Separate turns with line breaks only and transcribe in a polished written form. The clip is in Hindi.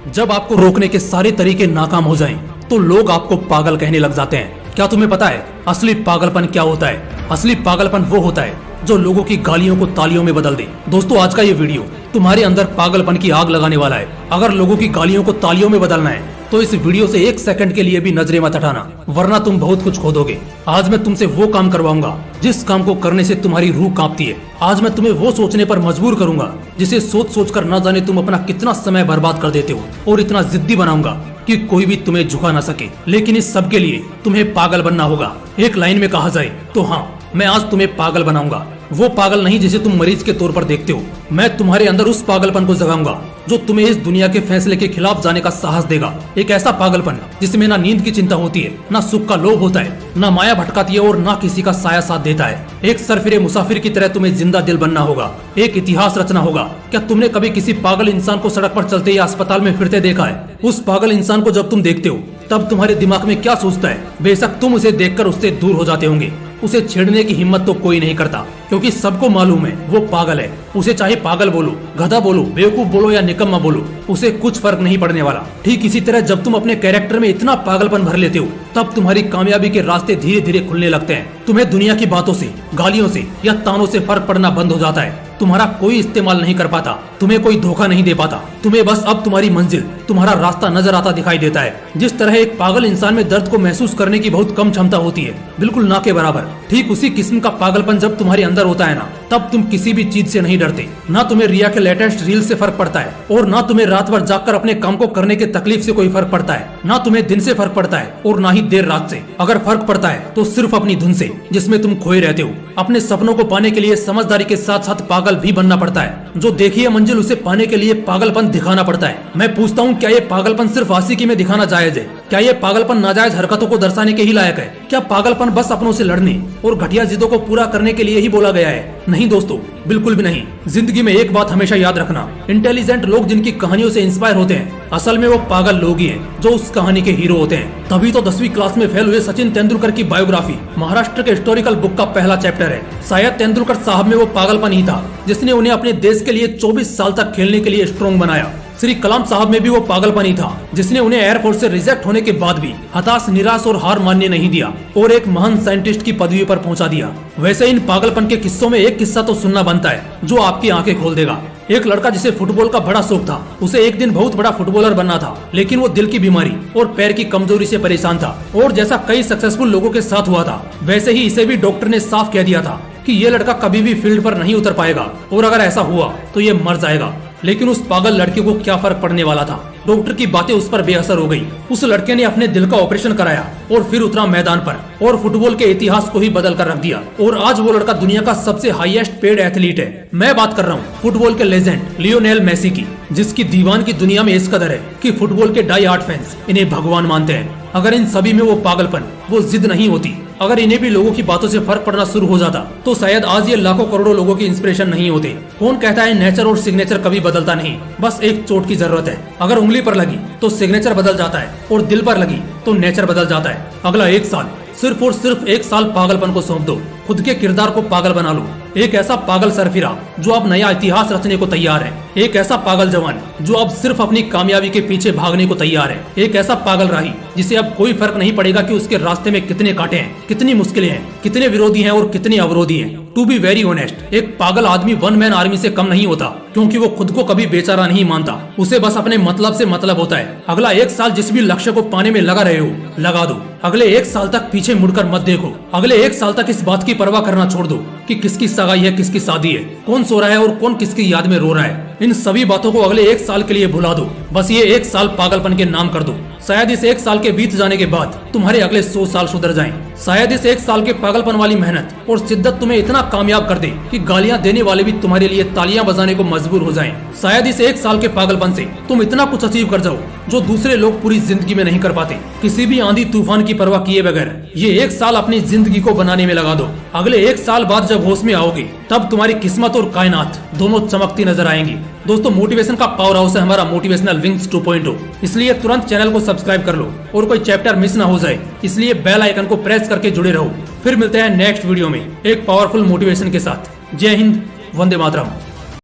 जब आपको रोकने के सारे तरीके नाकाम हो जाएं, तो लोग आपको पागल कहने लग जाते हैं। क्या तुम्हें पता है असली पागलपन क्या होता है? असली पागलपन वो होता है जो लोगों की गालियों को तालियों में बदल दे। दोस्तों, आज का ये वीडियो तुम्हारे अंदर पागलपन की आग लगाने वाला है। अगर लोगों की गालियों को तालियों में बदलना है तो इस वीडियो से 1 सेकंड के लिए भी नजरें मत हटाना, वरना तुम बहुत कुछ खो दोगे। आज मैं तुमसे वो काम करवाऊंगा जिस काम को करने से तुम्हारी रूह कांपती है। आज मैं तुम्हें वो सोचने पर मजबूर करूंगा जिसे सोच सोच कर न जाने तुम अपना कितना समय बर्बाद कर देते हो, और इतना जिद्दी बनाऊंगा कि कोई भी तुम्हें झुका ना सके। लेकिन इस सब के लिए तुम्हें पागल बनना होगा। एक लाइन में कहा जाए तो हाँ, मैं आज तुम्हें पागल बनाऊंगा। वो पागल नहीं जिसे तुम मरीज के तौर पर देखते हो। मैं तुम्हारे अंदर उस पागलपन को जगाऊंगा जो तुम्हें इस दुनिया के फैसले के खिलाफ जाने का साहस देगा। एक ऐसा पागलपन जिसमें ना नींद की चिंता होती है, ना सुख का लोभ होता है, ना माया भटकाती है और ना किसी का साया साथ देता है। एक सरफिरे मुसाफिर की तरह तुम्हें जिंदा दिल बनना होगा, एक इतिहास रचना होगा। क्या तुमने कभी किसी पागल इंसान को सड़क पर चलते या अस्पताल में फिरते देखा है? उस पागल इंसान को जब तुम देखते हो तब तुम्हारे दिमाग में क्या सोचता है? बेशक तुम उसे देखकर उससे दूर हो जाते होंगे। उसे छेड़ने की हिम्मत तो कोई नहीं करता, क्योंकि सबको मालूम है वो पागल है। उसे चाहे पागल बोलो, गधा बोलो, बेवकूफ बोलो या निकम्मा बोलो, उसे कुछ फर्क नहीं पड़ने वाला। ठीक इसी तरह जब तुम अपने कैरेक्टर में इतना पागलपन भर लेते हो, तब तुम्हारी कामयाबी के रास्ते धीरे धीरे खुलने लगते हैं। तुम्हें दुनिया की बातों से, गालियों से या तानों से फर्क पड़ना बंद हो जाता है। तुम्हारा कोई इस्तेमाल नहीं कर पाता, तुम्हें कोई धोखा नहीं दे पाता। तुम्हें बस अब तुम्हारी मंजिल, तुम्हारा रास्ता नजर आता दिखाई देता है। जिस तरह एक पागल इंसान में दर्द को महसूस करने की बहुत कम क्षमता होती है, बिल्कुल ना के बराबर, ठीक उसी किस्म का पागलपन जब तुम्हारे अंदर होता है ना, तब तुम किसी भी चीज से नहीं डरते। ना तुम्हें रिया के लेटेस्ट रील से फर्क पड़ता है, और ना तुम्हें रात भर जागकर अपने काम को करने के तकलीफ से कोई फर्क पड़ता है। ना तुम्हें दिन से फर्क पड़ता है और ना ही देर रात से। अगर फर्क पड़ता है तो सिर्फ अपनी धुन से, जिसमें तुम खोए रहते हो। अपने सपनों को पाने के लिए समझदारी के साथ साथ पागल भी बनना पड़ता है। जो देखी है मंजिल, उसे पाने के लिए पागलपन दिखाना पड़ता है। मैं पूछता हूँ, क्या ये पागलपन सिर्फ आशिकी में दिखाना जायज है? क्या ये पागलपन नाजायज हरकतों को दर्शाने के ही लायक है? क्या पागलपन बस अपनों से लड़ने और घटिया जिद्दों को पूरा करने के लिए ही बोला गया है? नहीं दोस्तों, बिल्कुल भी नहीं। जिंदगी में एक बात हमेशा याद रखना, इंटेलिजेंट लोग जिनकी कहानियों से इंस्पायर होते हैं, असल में वो पागल लोग ही हैं जो उस कहानी के हीरो होते हैं। तभी तो 10वीं क्लास में फेल हुए सचिन तेंदुलकर की बायोग्राफी महाराष्ट्र के हिस्टोरिकल बुक का पहला चैप्टर है। शायद तेंदुलकर साहब में वो पागलपन ही था जिसने उन्हें अपने देश के लिए 24 साल तक खेलने के लिए स्ट्रॉन्ग बनाया। श्री कलाम साहब में भी वो पागलपन ही था जिसने उन्हें एयरफोर्स से रिजेक्ट होने के बाद भी हताश, निराश और हार मानने नहीं दिया और एक महान साइंटिस्ट की पदवी पर पहुंचा दिया। वैसे इन पागलपन के किस्सों में एक किस्सा तो सुनना बनता है जो आपकी आंखें खोल देगा। एक लड़का जिसे फुटबॉल का बड़ा शौक था, उसे एक दिन बहुत बड़ा फुटबॉलर बनना था, लेकिन वो दिल की बीमारी और पैर की कमजोरी से परेशान था। और जैसा कई सक्सेसफुल लोगों के साथ हुआ था, वैसे ही इसे भी डॉक्टर ने साफ कह दिया था कि ये लड़का कभी भी फील्ड पर नहीं उतर पाएगा, और अगर ऐसा हुआ तो ये मर जाएगा। लेकिन उस पागल लड़के को क्या फर्क पड़ने वाला था? डॉक्टर की बातें उस पर बेअसर हो गई। उस लड़के ने अपने दिल का ऑपरेशन कराया और फिर उतरा मैदान पर और फुटबॉल के इतिहास को ही बदल कर रख दिया। और आज वो लड़का दुनिया का सबसे हाईएस्ट पेड एथलीट है। मैं बात कर रहा हूँ फुटबॉल के लेजेंड लियोनेल मेसी की, जिसकी दीवान की दुनिया में इस कदर है कि फुटबॉल के डाई हार्ड फैंस इन्हें भगवान मानते हैं। अगर इन सभी में वो पागलपन, वो जिद नहीं होती, अगर इन्हें भी लोगों की बातों से फर्क पड़ना शुरू हो जाता, तो शायद आज ये लाखों करोड़ों लोगों की इंस्पिरेशन नहीं होते। कौन कहता है नेचर और सिग्नेचर कभी बदलता नहीं? बस एक चोट की जरूरत है। अगर उंगली पर लगी तो सिग्नेचर बदल जाता है, और दिल पर लगी तो नेचर बदल जाता है। अगला 1 साल सिर्फ और सिर्फ 1 साल पागलपन को सौंप दो। खुद के किरदार को पागल बना लो। एक ऐसा पागल सरफिरा जो अब नया इतिहास रचने को तैयार है। एक ऐसा पागल जवान जो अब सिर्फ अपनी कामयाबी के पीछे भागने को तैयार है। एक ऐसा पागल राही जिसे अब कोई फर्क नहीं पड़ेगा कि उसके रास्ते में कितने कांटे हैं, कितनी मुश्किलें हैं, कितने विरोधी हैं और कितने अवरोधी हैं। टू बी वेरी ऑनेस्ट, एक पागल आदमी 1 मैन आर्मी से कम नहीं होता, क्योंकि वो खुद को कभी बेचारा नहीं मानता। उसे बस अपने मतलब से मतलब होता है। अगला 1 साल जिस भी लक्ष्य को पाने में लगा रहे हो, लगा दो। अगले 1 साल तक पीछे मुड़कर मत देखो। अगले 1 साल तक इस बात की परवाह करना छोड़ दो कि किसकी सगाई है, किसकी शादी है, कौन सो रहा है और कौन किसकी याद में रो रहा है। इन सभी बातों को अगले 1 साल के लिए भुला दो। बस ये 1 साल पागलपन के नाम कर दो। शायद इस 1 साल के बीत जाने के बाद तुम्हारे अगले 100 साल सुधर जाएं। शायद इस 1 साल के पागलपन वाली मेहनत और शिद्दत तुम्हें इतना कामयाब कर दे कि गालियां देने वाले भी तुम्हारे लिए तालियां बजाने को मजबूर हो जाएं। शायद इस 1 साल के पागलपन से तुम इतना कुछ अचीव कर जाओ जो दूसरे लोग पूरी जिंदगी में नहीं कर पाते। किसी भी आंधी तूफान की परवाह किए बगैर ये 1 साल अपनी जिंदगी को बनाने में लगा दो। अगले 1 साल बाद जब होश में आओगे, तब तुम्हारी किस्मत और कायनात दोनों चमकती नजर आएंगी। दोस्तों, मोटिवेशन का पावर हाउस है हमारा मोटिवेशनल विंग्स 2.0, इसलिए तुरंत चैनल को सब्सक्राइब कर लो और कोई चैप्टर मिस ना हो जाए, इसलिए बेल आइकन को प्रेस करके जुड़े रहो। फिर मिलते हैं नेक्स्ट वीडियो में एक पावरफुल मोटिवेशन के साथ। जय हिंद, वंदे मातरम।